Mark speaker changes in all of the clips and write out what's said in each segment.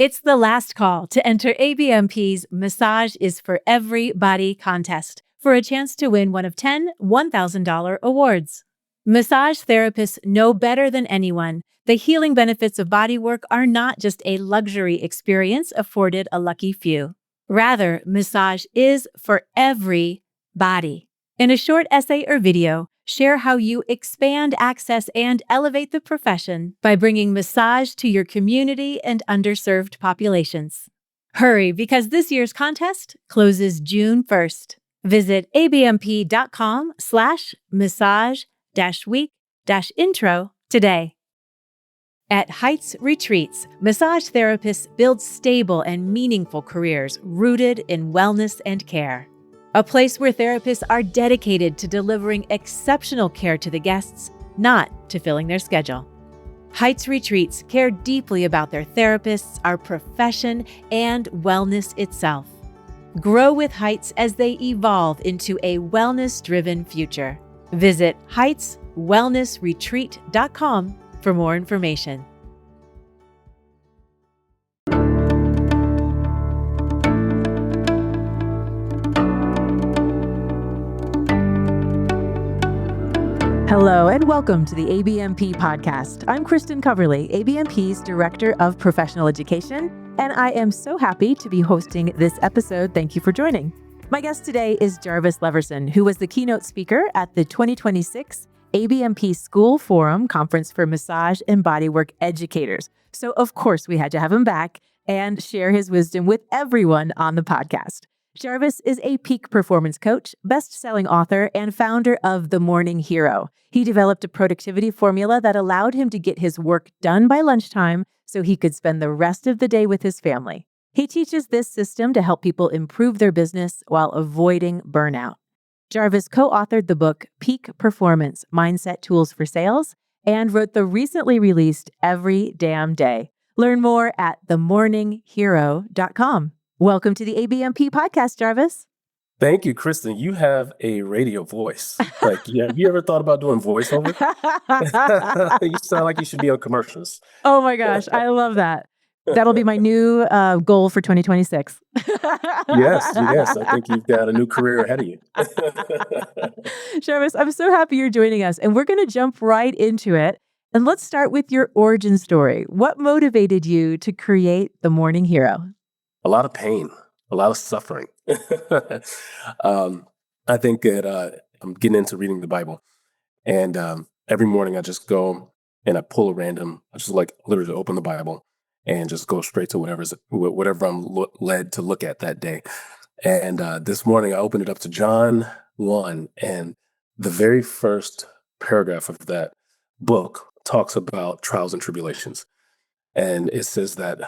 Speaker 1: It's the last call to enter ABMP's Massage is for Everybody contest for a chance to win one of 10 $1,000 awards. Massage therapists know better than anyone the healing benefits of bodywork are not just a luxury experience afforded a lucky few. Rather, massage is for every body. In a short essay or video, share how you expand access and elevate the profession by bringing massage to your community and underserved populations. Hurry, because this year's contest closes June 1st. Visit abmp.com/massage-week-intro today. At Heights Retreats, massage therapists build stable and meaningful careers rooted in wellness and care. A place where therapists are dedicated to delivering exceptional care to the guests, not to filling their schedule. Heights Retreats care deeply about their therapists, our profession, and wellness itself. Grow with Heights as they evolve into a wellness-driven future. Visit heightswellnessretreat.com for more information. Hello and welcome to the ABMP podcast. I'm Kristin Coverly, ABMP's Director of Professional Education, and I am so happy to be hosting this episode. Thank you for joining. My guest today is Jarvis Leverson, who was the keynote speaker at the 2026 ABMP School Forum Conference for Massage and Bodywork Educators. So of course we had to have him back and share his wisdom with everyone on the podcast. Jarvis is a peak performance coach, best-selling author, and founder of The Morning Hero. He developed a productivity formula that allowed him to get his work done by lunchtime so he could spend the rest of the day with his family. He teaches this system to help people improve their business while avoiding burnout. Jarvis co-authored the book Peak Performance: Mindset Tools for Sales and wrote the recently released Every Damn Day. Learn more at themorninghero.com. Welcome to the ABMP podcast, Jarvis.
Speaker 2: Thank you, Kristin. You have a radio voice. Have you ever thought about doing voiceover? You sound like you should be on commercials.
Speaker 1: Oh my gosh, I love that. That'll be my new goal for 2026.
Speaker 2: Yes. I think you've got a new career ahead of you.
Speaker 1: Jarvis, I'm so happy you're joining us, and we're going to jump right into it. And let's start with your origin story. What motivated you to create The Morning Hero?
Speaker 2: A lot of pain, a lot of suffering. I think that I'm getting into reading the Bible, and every morning I just go and I pull a random. I just literally open the Bible and just go straight to whatever I'm led to look at that day. And this morning I opened it up to John 1, and the very first paragraph of that book talks about trials and tribulations, and it says that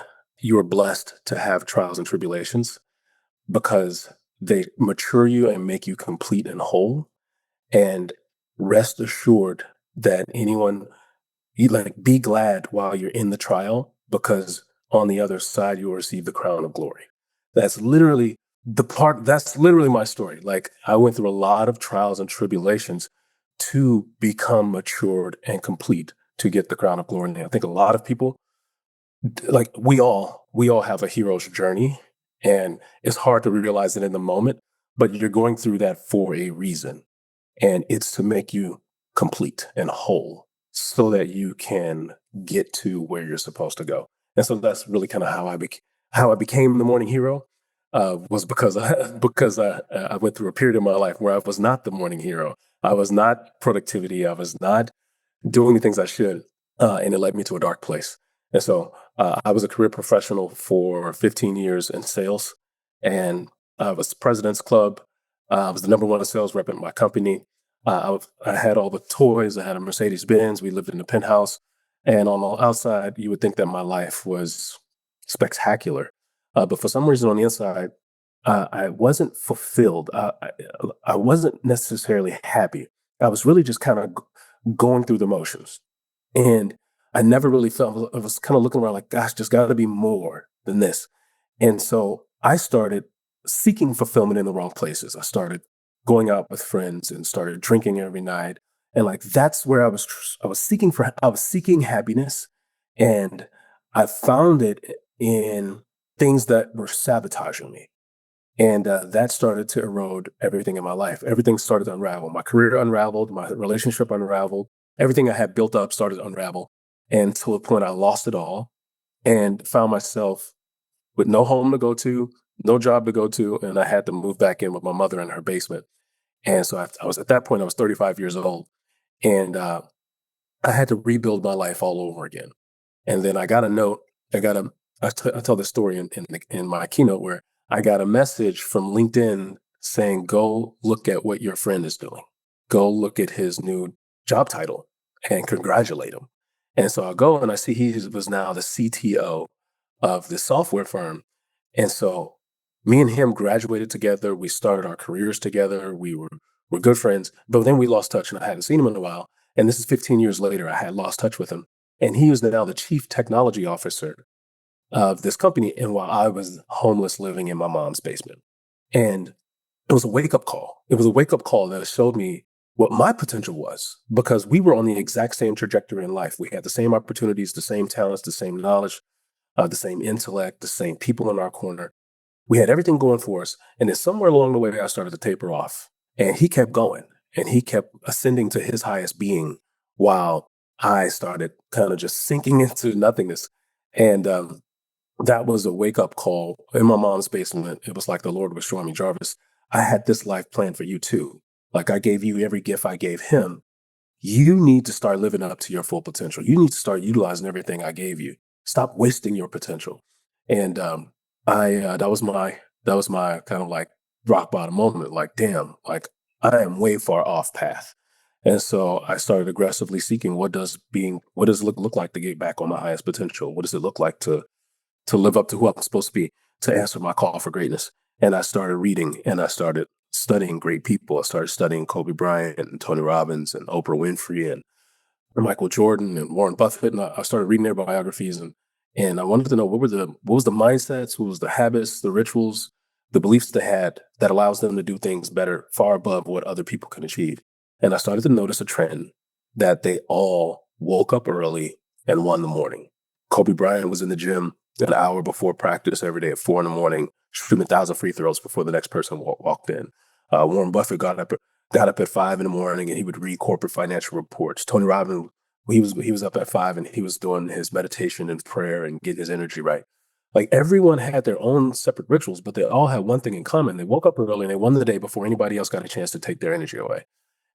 Speaker 2: you are blessed to have trials and tribulations because they mature you and make you complete and whole. And rest assured that be glad while you're in the trial, because on the other side, you will receive the crown of glory. That's literally my story. I went through a lot of trials and tribulations to become matured and complete to get the crown of glory. And I think a lot of people, we all have a hero's journey, and it's hard to realize it in the moment, but you're going through that for a reason. And it's to make you complete and whole so that you can get to where you're supposed to go. And so that's really kind of how I became the morning hero, was because I went through a period of my life where I was not the morning hero. I was not productivity. I was not doing the things I should. And it led me to a dark place. And so I was a career professional for 15 years in sales, and I was President's Club. I was the number one sales rep at my company. I had all the toys. I had a Mercedes-Benz. We lived in a penthouse. And on the outside, you would think that my life was spectacular. But for some reason on the inside, I wasn't fulfilled. I wasn't necessarily happy. I was really just kind of going through the motions. And I never really felt, I was kind of looking around like, gosh, there's got to be more than this. And so I started seeking fulfillment in the wrong places. I started going out with friends and started drinking every night. And that's where I was seeking happiness. And I found it in things that were sabotaging me. And that started to erode everything in my life. Everything started to unravel. My career unraveled, my relationship unraveled, everything I had built up started to unravel. And to a point, I lost it all and found myself with no home to go to, no job to go to, and I had to move back in with my mother in her basement. And so I was at that point, I was 35 years old, and I had to rebuild my life all over again. And then I got a note. I tell this story in my keynote where I got a message from LinkedIn saying, "Go look at what your friend is doing. Go look at his new job title and congratulate him." And so I go and I see he was now the CTO of this software firm. And so me and him graduated together. We started our careers together. We're good friends, but then we lost touch and I hadn't seen him in a while. And this is 15 years later, I had lost touch with him. And he was now the chief technology officer of this company. And while I was homeless living in my mom's basement. And it was a wake up call. It was a wake up call that showed me what my potential was because we were on the exact same trajectory in life. We had the same opportunities, the same talents, the same knowledge, the same intellect, the same people in our corner. We had everything going for us. And then somewhere along the way, I started to taper off. And he kept going and he kept ascending to his highest being while I started kind of just sinking into nothingness. And that was a wake up call in my mom's basement. It was like the Lord was showing me, Jarvis, I had this life planned for you too. Like I gave you every gift I gave him. You need to start living up to your full potential. You need to start utilizing everything I gave you. Stop wasting your potential. And that was my kind of like rock bottom moment. Like, damn, like I am way far off path. And so I started aggressively seeking what does it look like to get back on my highest potential? What does it look like to live up to who I'm supposed to be, to answer my call for greatness? And I started reading and I started studying great people. I started studying Kobe Bryant and Tony Robbins and Oprah Winfrey and Michael Jordan and Warren Buffett. And I started reading their biographies and I wanted to know what was the mindsets, what was the habits, the rituals, the beliefs they had that allows them to do things better, far above what other people can achieve. And I started to notice a trend that they all woke up early and won the morning. Kobe Bryant was in the gym an hour before practice every day at 4 a.m, shooting 1,000 free throws before the next person walked in. Warren Buffett got up at 5 a.m. and he would read corporate financial reports. Tony Robbins, he was up at 5 and he was doing his meditation and prayer and getting his energy right. Like everyone had their own separate rituals, but they all had one thing in common. They woke up early and they won the day before anybody else got a chance to take their energy away.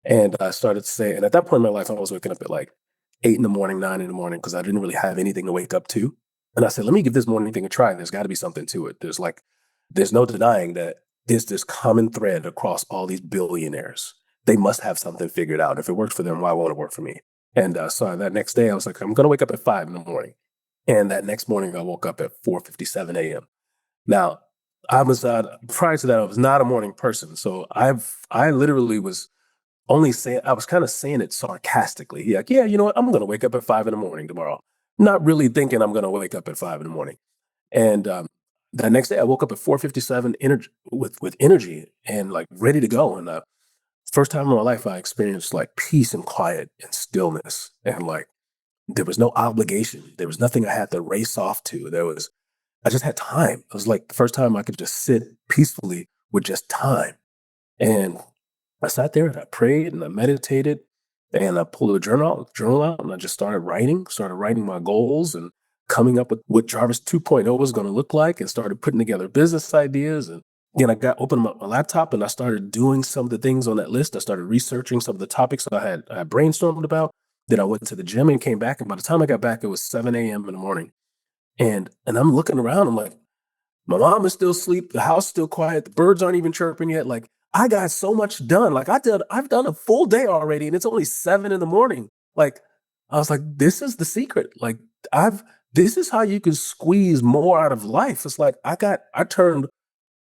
Speaker 2: And I started to say, and at that point in my life, I was waking up at like 8 a.m, 9 a.m, because I didn't really have anything to wake up to. And I said, let me give this morning thing a try. There's got to be something to it. There's no denying that there's this common thread across all these billionaires. They must have something figured out. If it works for them, why won't it work for me? And so that next day, I was like, I'm going to wake up at 5 a.m. And that next morning, I woke up at 4:57 a.m. Now, prior to that, I was not a morning person. So I literally was I was kind of saying it sarcastically. Like, yeah, you know what? I'm going to wake up at 5 a.m. tomorrow. Not really thinking I'm going to wake up at 5 a.m. And that next day I woke up at 4:57 with energy and like ready to go. And first time in my life, I experienced like peace and quiet and stillness. And like, there was no obligation. There was nothing I had to race off to. I just had time. It was like the first time I could just sit peacefully with just time. And I sat there and I prayed and I meditated and I pulled a journal out and I just started writing my goals and coming up with what Jarvis 2.0 was going to look like and started putting together business ideas. And then opened up my laptop and I started doing some of the things on that list. I started researching some of the topics I had brainstormed about. Then I went to the gym and came back. And by the time I got back, it was 7 a.m. in the morning. And I'm looking around, I'm like, my mom is still asleep. The house is still quiet. The birds aren't even chirping yet. Like I got so much done. Like I've done a full day already and it's only 7 a.m. Like I was like, this is the secret. Like this is how you can squeeze more out of life. It's like I turned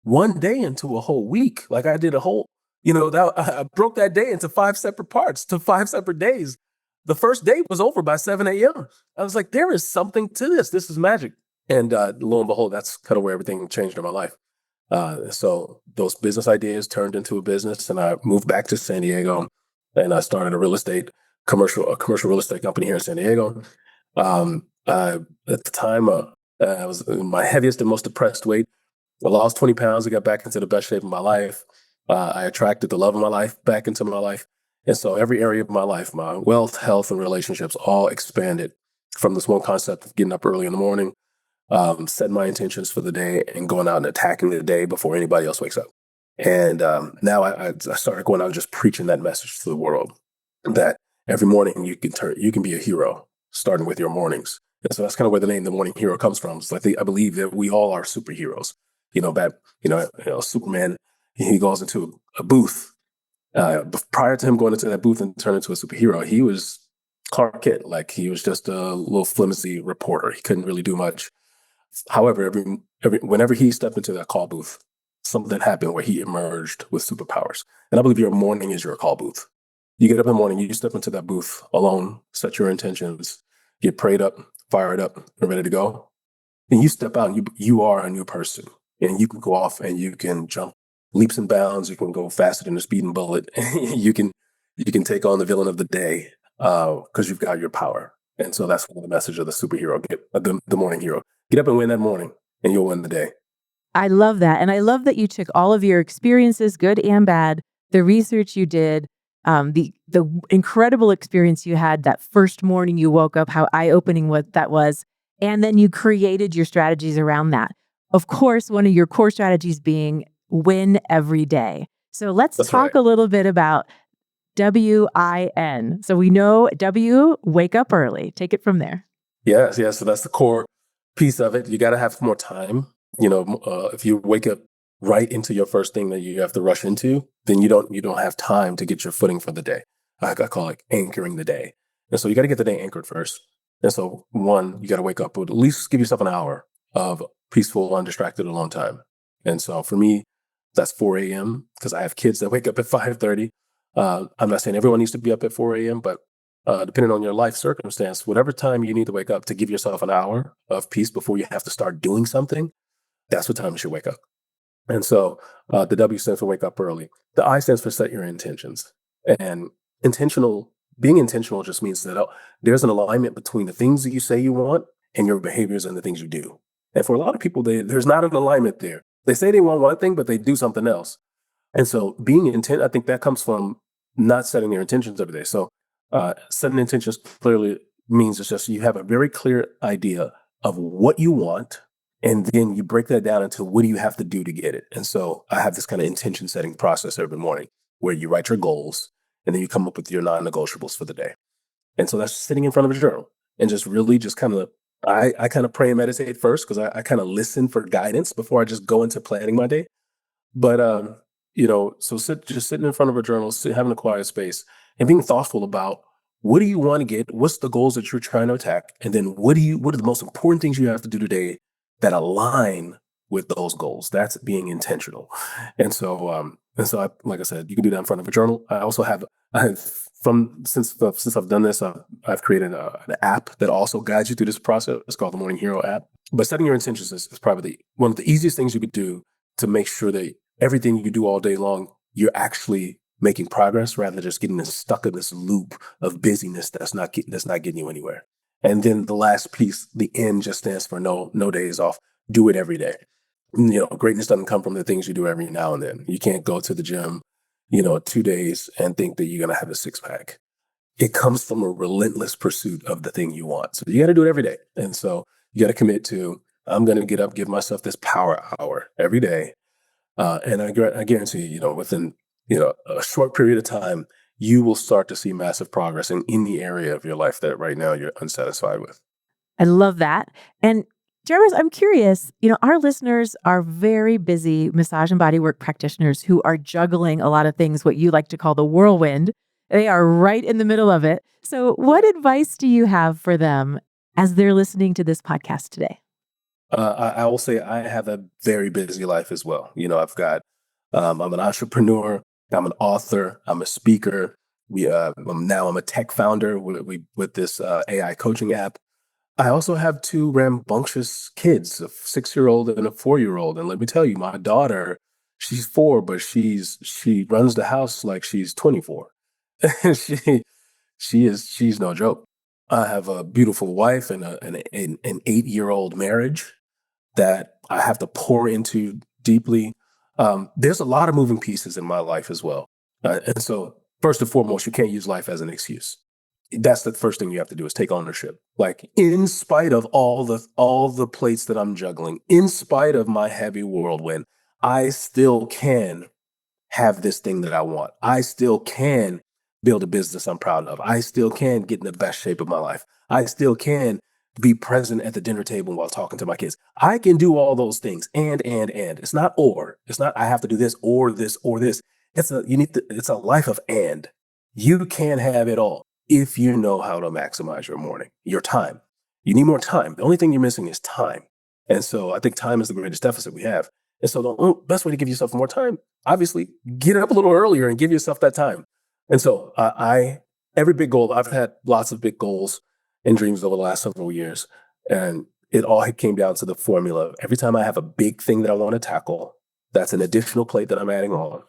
Speaker 2: one day into a whole week. Like I did I broke that day into 5 separate parts to 5 separate days. The first day was over by 7 a.m. I was like, there is something to this. This is magic. And lo and behold, that's kind of where everything changed in my life. So those business ideas turned into a business, and I moved back to San Diego, and I started a commercial real estate company here in San Diego. At the time, I was in my heaviest and most depressed weight. I lost 20 pounds. I got back into the best shape of my life. I attracted the love of my life back into my life. And so every area of my life, my wealth, health, and relationships all expanded from this one concept of getting up early in the morning, setting my intentions for the day and going out and attacking the day before anybody else wakes up. And now I started going out and just preaching that message to the world that every morning you can be a hero, starting with your mornings. And so that's kind of where the name The Morning Hero comes from. So I believe that we all are superheroes. Superman, he goes into a booth. Prior to him going into that booth and turning into a superhero, he was Clark Kent. Like, he was just a little flimsy reporter. He couldn't really do much. However, whenever he stepped into that call booth, something happened where he emerged with superpowers. And I believe your morning is your call booth. You get up in the morning, you step into that booth alone, set your intentions, get prayed up, fired up, and ready to go. And you step out and you are a new person. And you can go off and you can jump leaps and bounds. You can go faster than a speeding bullet. you can take on the villain of the day because you've got your power. And so that's the message of the superhero, the morning hero. Get up and win that morning, and you'll win the day.
Speaker 1: I love that. And I love that you took all of your experiences, good and bad, the research you did, the incredible experience you had that first morning you woke up, how eye-opening what that was, and then you created your strategies around that. Of course, one of your core strategies being win every day. So let's talk a little bit about W.I.N. So we know W, wake up early. Take it from there.
Speaker 2: Yes. So that's the core piece of it. You got to have more time. If you wake up right into your first thing that you have to rush into, then you don't have time to get your footing for the day. I call it anchoring the day. And so you got to get the day anchored first. And so one, you got to wake up with at least give yourself an hour of peaceful, undistracted, alone time. And so for me, that's 4 a.m. because I have kids that wake up at 5:30. I'm not saying everyone needs to be up at 4 a.m., but depending on your life circumstance, whatever time you need to wake up to give yourself an hour of peace before you have to start doing something, that's what time you should wake up. And so the W stands for wake up early. The I stands for set your intentions. And being intentional just means that there's an alignment between the things that you say you want and your behaviors and the things you do. And for a lot of people, there's not an alignment there. They say they want one thing, but they do something else. And so being intent, I think that comes from not setting your intentions every day. So setting intentions clearly means it's just you have a very clear idea of what you want, and then you break that down into what do you have to do to get it. And so I have this kind of intention setting process every morning where you write your goals and then you come up with your non-negotiables for the day. And so that's sitting in front of a journal and just really just kind of, I kind of pray and meditate first because I kind of listen for guidance before I just go into planning my day. But, so sitting in front of a journal, having a quiet space and being thoughtful about what do you want to get? What's the goals that you're trying to attack? And then what are the most important things you have to do today that align with those goals? That's being intentional. And so, like I said, you can do that in front of a journal. Since I've done this, I've created an app that also guides you through this process. It's called the Morning Hero app. But setting your intentions is probably one of the easiest things you could do to make sure that everything you do all day long, you're actually making progress rather than just getting stuck in this loop of busyness that's not getting you anywhere. And then the last piece, the N, just stands for no days off. Do it every day. Greatness doesn't come from the things you do every now and then. You can't go to the gym, 2 days and think that you're going to have a six pack. It comes from a relentless pursuit of the thing you want. So you got to do it every day. And so you got to commit to, I'm going to get up, give myself this power hour every day. And I guarantee you, within, a short period of time, you will start to see massive progress in any area of your life that right now you're unsatisfied with.
Speaker 1: I love that. And Jarvis, I'm curious, our listeners are very busy massage and bodywork practitioners who are juggling a lot of things, what you like to call the whirlwind. They are right in the middle of it. So what advice do you have for them as they're listening to this podcast today?
Speaker 2: I will say I have a very busy life as well. I'm an entrepreneur, I'm an author, I'm a speaker. I'm a tech founder with this AI coaching app. I also have 2 rambunctious kids, a 6-year-old and a 4-year-old. And let me tell you, my daughter, she's 4, but she runs the house like she's 24. she's no joke. I have a beautiful wife and an 8-year-old marriage that I have to pour into deeply. There's a lot of moving pieces in my life as well. And so first and foremost, you can't use life as an excuse. That's the first thing you have to do is take ownership. Like in spite of all the plates that I'm juggling, in spite of my heavy whirlwind, I still can have this thing that I want. I still can build a business I'm proud of. I still can get in the best shape of my life. I still can be present at the dinner table while talking to my kids. I can do all those things. And. It's not or. It's not I have to do this or this or this. It's a life of and. You can have it all if you know how to maximize your morning, your time. You need more time. The only thing you're missing is time. And so I think time is the greatest deficit we have. And so the best way to give yourself more time, obviously, get up a little earlier and give yourself that time. And so every big goal, I've had lots of big goals and dreams over the last several years. And it all came down to the formula. Every time I have a big thing that I want to tackle, that's an additional plate that I'm adding on.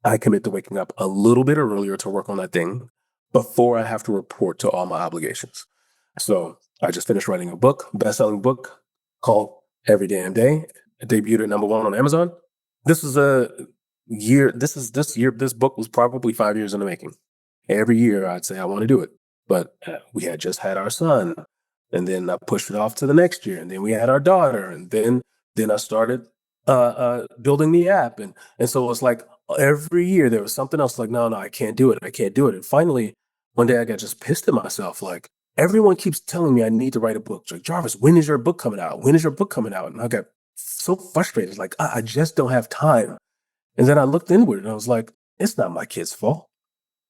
Speaker 2: I commit to waking up a little bit earlier to work on that thing before I have to report to all my obligations. So I just finished writing a book, best-selling book called Every Damn Day. It debuted at #1 on Amazon. This book was probably 5 years in the making. Every year I'd say I want to do it, but we had just had our son, and then I pushed it off to the next year, and then we had our daughter, and then I started building the app, and so it's like every year there was something else. Like no, I can't do it, and finally one day I got just pissed at myself. Like everyone keeps telling me I need to write a book. It's like, Jarvis, when is your book coming out? When is your book coming out? And I got so frustrated. Like, I just don't have time. And then I looked inward and I was like, it's not my kid's fault.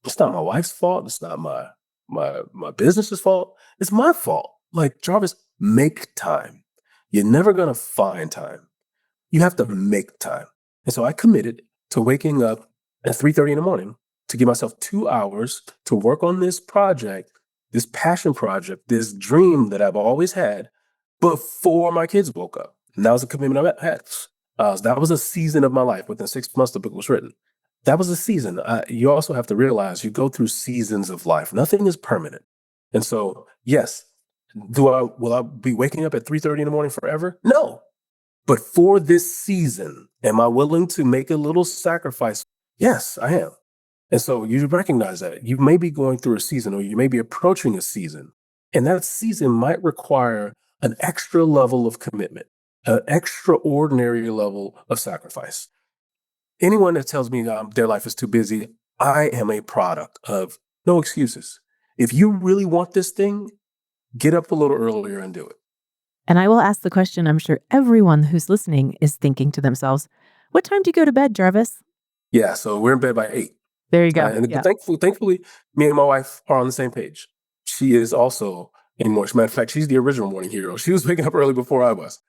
Speaker 2: It's not my wife's fault. It's not my business's fault. It's my fault. Like, Jarvis, make time. You're never going to find time. You have to make time. And so I committed to waking up at 3:30 in the morning to give myself 2 hours to work on this project, this passion project, this dream that I've always had before my kids woke up. And that was a commitment I had. That was a season of my life. Within 6 months, the book was written. That was a season. You also have to realize you go through seasons of life. Nothing is permanent. And so, yes, will I be waking up at 3:30 in the morning forever? No. But for this season, am I willing to make a little sacrifice? Yes, I am. And so you recognize that you may be going through a season, or you may be approaching a season, and that season might require an extra level of commitment, an extraordinary level of sacrifice. Anyone that tells me their life is too busy, I am a product of no excuses. If you really want this thing, get up a little earlier and do it.
Speaker 1: And I will ask the question I'm sure everyone who's listening is thinking to themselves, what time do you go to bed, Jarvis?
Speaker 2: Yeah, so we're in bed by 8.
Speaker 1: There you go.
Speaker 2: Thankfully, me and my wife are on the same page. She is also a morning. As a matter of fact, she's the original morning hero. She was waking up early before I was.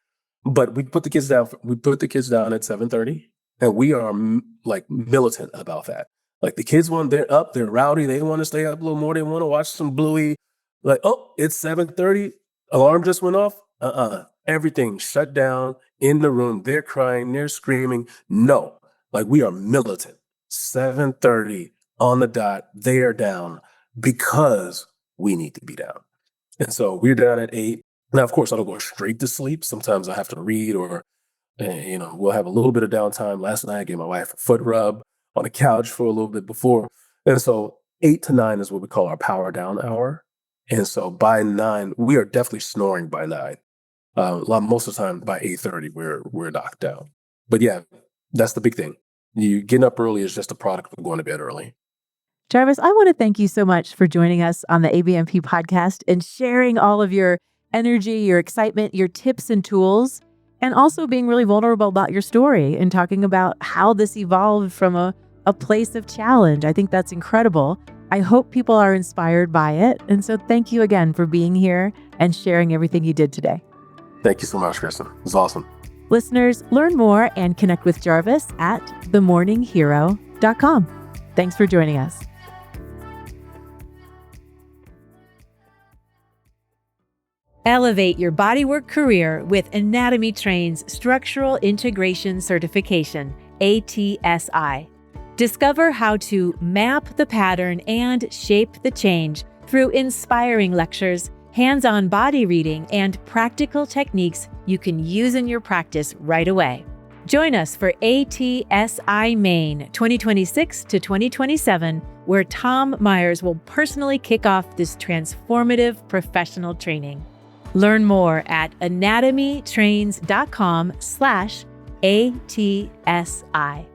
Speaker 2: But we put the kids down. We put the kids down at 7:30, and we are like militant about that. Like the kids they're up, they're rowdy, they want to stay up a little more. They want to watch some Bluey. Like, oh, it's 7:30. Alarm just went off. Everything shut down in the room. They're crying. They're screaming. No, like we are militant. 7:30 on the dot. They are down because we need to be down. And so we're down at 8. Now, of course, I don't go straight to sleep. Sometimes I have to read, or we'll have a little bit of downtime. Last night I gave my wife a foot rub on the couch for a little bit before. And so 8 to 9 is what we call our power down hour. And so by 9, we are definitely snoring by 9. Most of the time by 8:30, we're knocked out. But yeah, that's the big thing. You getting up early is just a product of going to bed early.
Speaker 1: Jarvis, I want to thank you so much for joining us on the ABMP podcast and sharing all of your energy, your excitement, your tips and tools, and also being really vulnerable about your story and talking about how this evolved from a place of challenge. I think that's incredible. I hope people are inspired by it. And so thank you again for being here and sharing everything you did today.
Speaker 2: Thank you so much, Kristin. It was awesome.
Speaker 1: Listeners, learn more and connect with Jarvis at themorninghero.com. Thanks for joining us. Elevate your bodywork career with Anatomy Train's Structural Integration Certification, ATSI. Discover how to map the pattern and shape the change Through inspiring lectures, hands-on body reading, and practical techniques you can use in your practice right away. Join us for ATSI Maine 2026 to 2027, where Tom Myers will personally kick off this transformative professional training. Learn more at anatomytrains.com/ATSI.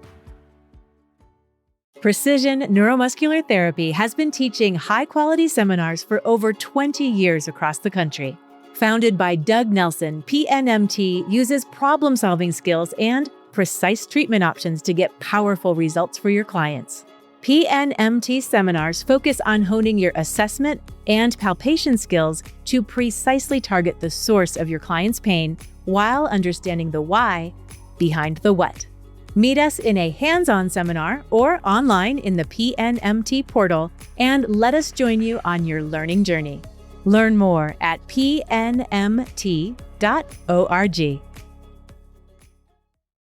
Speaker 1: Precision Neuromuscular Therapy has been teaching high-quality seminars for over 20 years across the country. Founded by Doug Nelson, PNMT uses problem-solving skills and precise treatment options to get powerful results for your clients. PNMT seminars focus on honing your assessment and palpation skills to precisely target the source of your client's pain while understanding the why behind the what. Meet us in a hands-on seminar or online in the PNMT portal and let us join you on your learning journey. Learn more at pnmt.org.